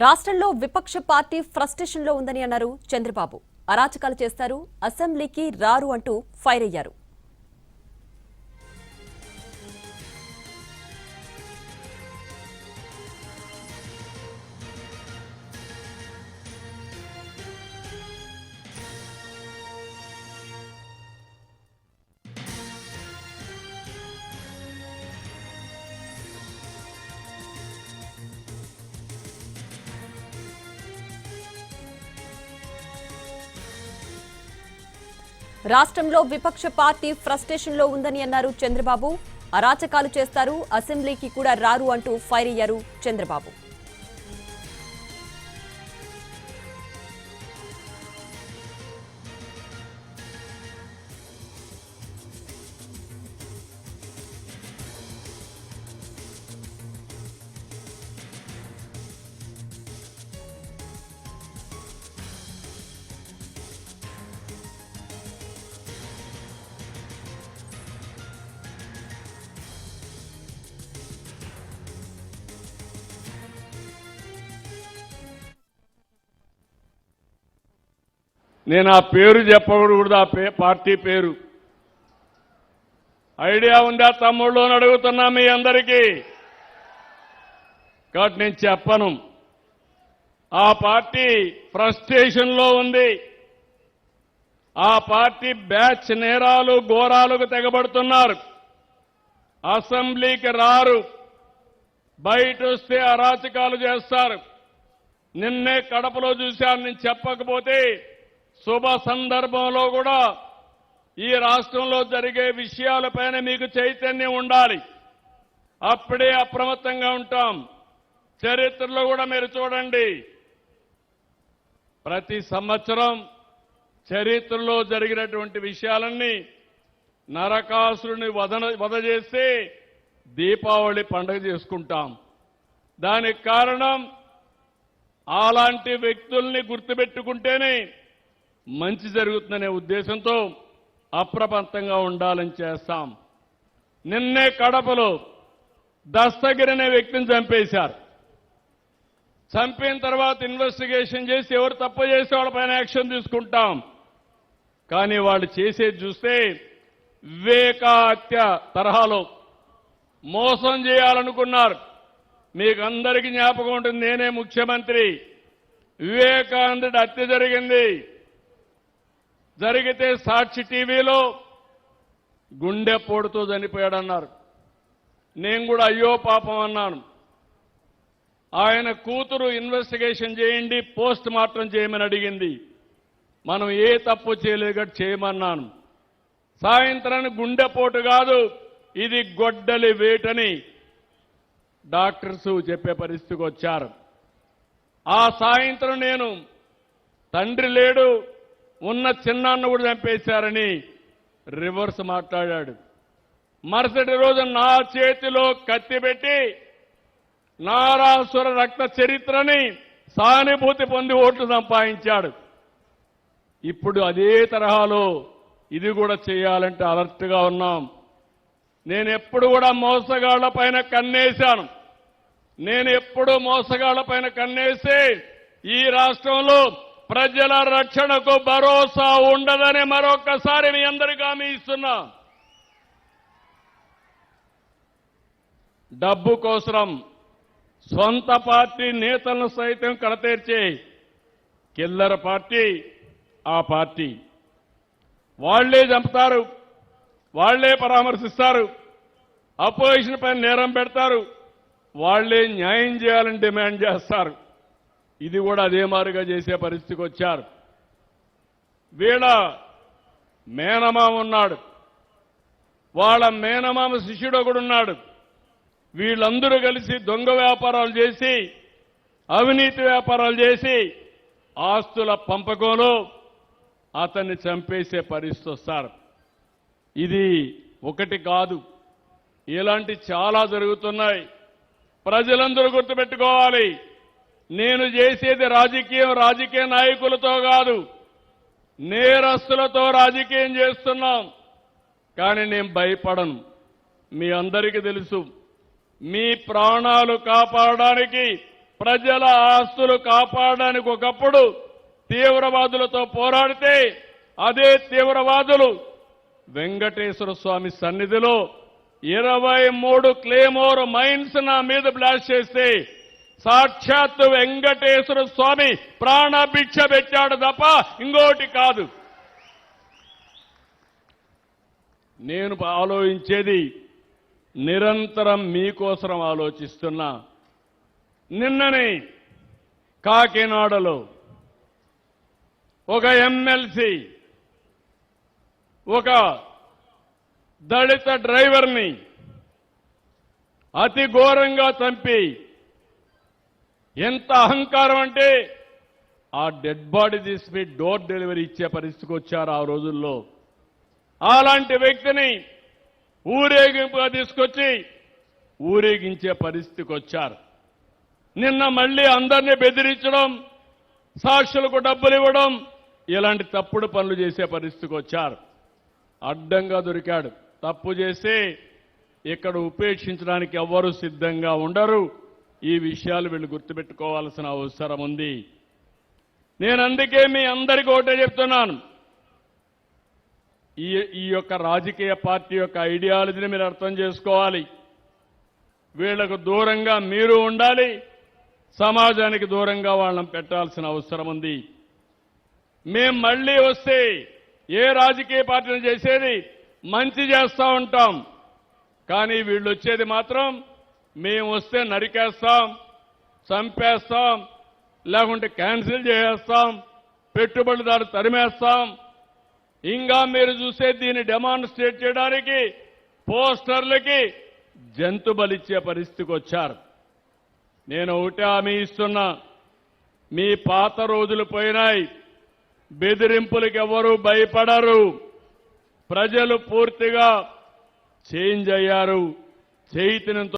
రాష్ట్రంలో విపక్ష పార్టీ ఫ్రస్ట్రేషన్లో ఉందని అన్నారు చంద్రబాబు. అరాచకాలు చేస్తారు, అసెంబ్లీకి రారు అంటూ ఫైర్ అయ్యారు. రాష్ట్రంలో విపక్ష పార్టీ ఫ్రస్ట్రేషన్లో ఉందని అన్నారు చంద్రబాబు. అరాచకాలు చేస్తారు, అసెంబ్లీకి కూడా రారు అంటూ ఫైర్ అయ్యారు చంద్రబాబు. నేను ఆ పేరు చెప్పకూడదు, ఆ పార్టీ పేరు ఐడియా ఉందా తమ్ముళ్ళు అని అడుగుతున్నా మీ అందరికీ. కాబట్టి నేను చెప్పను. ఆ పార్టీ ఫ్రస్ట్రేషన్లో ఉంది. ఆ పార్టీ బ్యాచ్ నేరాలు ఘోరాలకు తెగబడుతున్నారు. అసెంబ్లీకి రారు, బయట వస్తే అరాచకాలు చేస్తారు. నిన్నే కడపలో చూశాను. నేను చెప్పకపోతే శుభ సందర్భంలో కూడా ఈ రాష్ట్రంలో జరిగే విషయాలపైన మీకు చైతన్యం ఉండాలి. అప్పుడే అప్రమత్తంగా ఉంటాం. చరిత్రలో కూడా మీరు చూడండి, ప్రతి సంవత్సరం చరిత్రలో జరిగినటువంటి విషయాలన్నీ నరకాసురుని వధ చేస్తే దీపావళి పండుగ చేసుకుంటాం. దానికి కారణం అలాంటి వ్యక్తుల్ని గుర్తుపెట్టుకుంటేనే మంచి జరుగుతుందనే ఉద్దేశంతో అప్రమత్తంగా ఉండాలని చేస్తాం. నిన్నే కడపలో దస్తగిరి అనే వ్యక్తిని చంపేశారు. చంపిన తర్వాత ఇన్వెస్టిగేషన్ చేసి ఎవరు తప్పు చేసే వాళ్ళపైన యాక్షన్ తీసుకుంటాం. కానీ వాళ్ళు చేసేది చూస్తే వివేక హత్య తరహాలో మోసం చేయాలనుకున్నారు. మీకు అందరికీ జ్ఞాపకం ఉంటుంది, నేనే ముఖ్యమంత్రి. వివేకానందుడి హత్య జరిగింది. జరిగితే సాక్షి టీవీలో గుండెపోటుతో చనిపోయాడన్నారు. నేను కూడా అయ్యో పాపం అన్నాను. ఆయన కూతురు ఇన్వెస్టిగేషన్ చేయండి, పోస్ట్ మార్టం చేయమని అడిగింది. మనం ఏ తప్పు చేయలేదు చేయమన్నాను. సాయంత్రానికి గుండెపోటు కాదు, ఇది గొడ్డలి వేటని డాక్టర్స్ చెప్పే పరిస్థితికి వచ్చారు. ఆ సాయంత్రం నేను తండ్రి లేడు, ఉన్న చిన్నాన్న కూడా చంపేశారని రివర్స్ మాట్లాడాడు. మరుసటి రోజు నా చేతిలో కత్తి పెట్టి నారాసుర రక్త చరిత్రని సానుభూతి పొంది ఓట్లు సంపాదించాడు. ఇప్పుడు అదే తరహాలో ఇది కూడా చేయాలంటే అలర్ట్గా ఉన్నాం. నేను ఎప్పుడు కూడా మోసగాళ్ల పైన కన్నేశాను. నేను ఎప్పుడు మోసగాళ్ల పైన కన్నేసి ఈ రాష్ట్రంలో ప్రజల రక్షణకు భరోసా ఉండదని మరొక్కసారి మీ అందరికీ హామీ ఇస్తున్నా. డబ్బు కోసం సొంత పార్టీ నేతలను సైతం కడతీర్చే కిల్లర పార్టీ ఆ పార్టీ. వాళ్లే చంపుతారు, వాళ్లే పరామర్శిస్తారు, అపోజిషన్ పైన నేరం పెడతారు, వాళ్లే న్యాయం చేయాలని డిమాండ్ చేస్తారు. ఇది కూడా అదే మారుగా చేసే పరిస్థితికి వచ్చారు. వీళ్ళ మేనమామ ఉన్నాడు, వాళ్ళ మేనమామ శిష్యుడు ఒకడున్నాడు. వీళ్ళందరూ కలిసి దొంగ వ్యాపారాలు చేసి, అవినీతి వ్యాపారాలు చేసి ఆస్తుల పంపకంలో అతన్ని చంపేసే పరిస్థితి వస్తారు. ఇది ఒకటి కాదు, ఇలాంటి చాలా జరుగుతున్నాయి. ప్రజలందరూ గుర్తుపెట్టుకోవాలి, నేను చేసేది రాజకీయం రాజకీయ నాయకులతో కాదు, నేరస్తులతో రాజకీయం చేస్తున్నాం. కానీ నేను భయపడను. మీ అందరికీ తెలుసు, మీ ప్రాణాలు కాపాడడానికి ప్రజల ఆస్తులు కాపాడడానికి ఒకప్పుడు తీవ్రవాదులతో పోరాడితే అదే తీవ్రవాదులు వెంకటేశ్వర స్వామి సన్నిధిలో 23 క్లేమోర్ మైన్స్ నా మీద బ్లాస్ట్ చేస్తే సాక్షాత్తు వెంకటేశ్వర స్వామి ప్రాణభిక్ష పెట్టాడు తప్ప ఇంకోటి కాదు. నేను ఆలోచించేది నిరంతరం మీకోసం ఆలోచిస్తున్నా. నిన్ననే కాకినాడలో ఒక ఎమ్మెల్సీ ఒక దళిత డ్రైవర్ని అతి ఘోరంగా చంపి, ఎంత అహంకారం అంటే ఆ డెడ్ బాడీ తీసి డోర్ డెలివరీ ఇచ్చే పరిస్థితికి వచ్చారు ఆ రోజుల్లో. అలాంటి వ్యక్తిని ఊరేగింపుగా తీసుకొచ్చి ఊరేగించే పరిస్థితికి వచ్చారు. నిన్న మళ్ళీ అందరినీ బెదిరించడం, సాక్షులకు డబ్బులు ఇవ్వడం, ఇలాంటి తప్పుడు పనులు చేసే పరిస్థితికి వచ్చారు. అడ్డంగా దొరికాడు. తప్పు చేస్తే ఇక్కడ ఉపేక్షించడానికి ఎవ్వరూ సిద్ధంగా ఉండరు. ఈ విషయాలు వీళ్ళు గుర్తుపెట్టుకోవాల్సిన అవసరం ఉంది. నేను అందుకే మీ అందరికీ ఒకటే చెప్తున్నాను, ఈ యొక్క రాజకీయ పార్టీ యొక్క ఐడియాలజీని మీరు అర్థం చేసుకోవాలి. వీళ్లకు దూరంగా మీరు ఉండాలి, సమాజానికి దూరంగా వాళ్ళని పెట్టాల్సిన అవసరం ఉంది. మేం మళ్ళీ వస్తే ఏ రాజకీయ పార్టీని చేసేది మంచి చేస్తా ఉంటాం, కానీ వీళ్ళు వచ్చేది మాత్రం మేము వస్తే నరికేస్తాం, చంపేస్తాం, లేకుంటే క్యాన్సిల్ చేసేస్తాం, పెట్టుబడిదారు తరిమేస్తాం. ఇంకా మీరు చూసే దీన్ని డెమాన్స్ట్రేట్ చేయడానికి పోస్టర్లకి జంతు బలిచ్చే పరిస్థితికి వచ్చారు. నేను ఒకటే హామీ ఇస్తున్నా, మీ పాత రోజులు పోయినాయి. బెదిరింపులకు ఎవరూ భయపడరు. ప్రజలు పూర్తిగా చేంజ్ అయ్యారు. చైతన్యంతో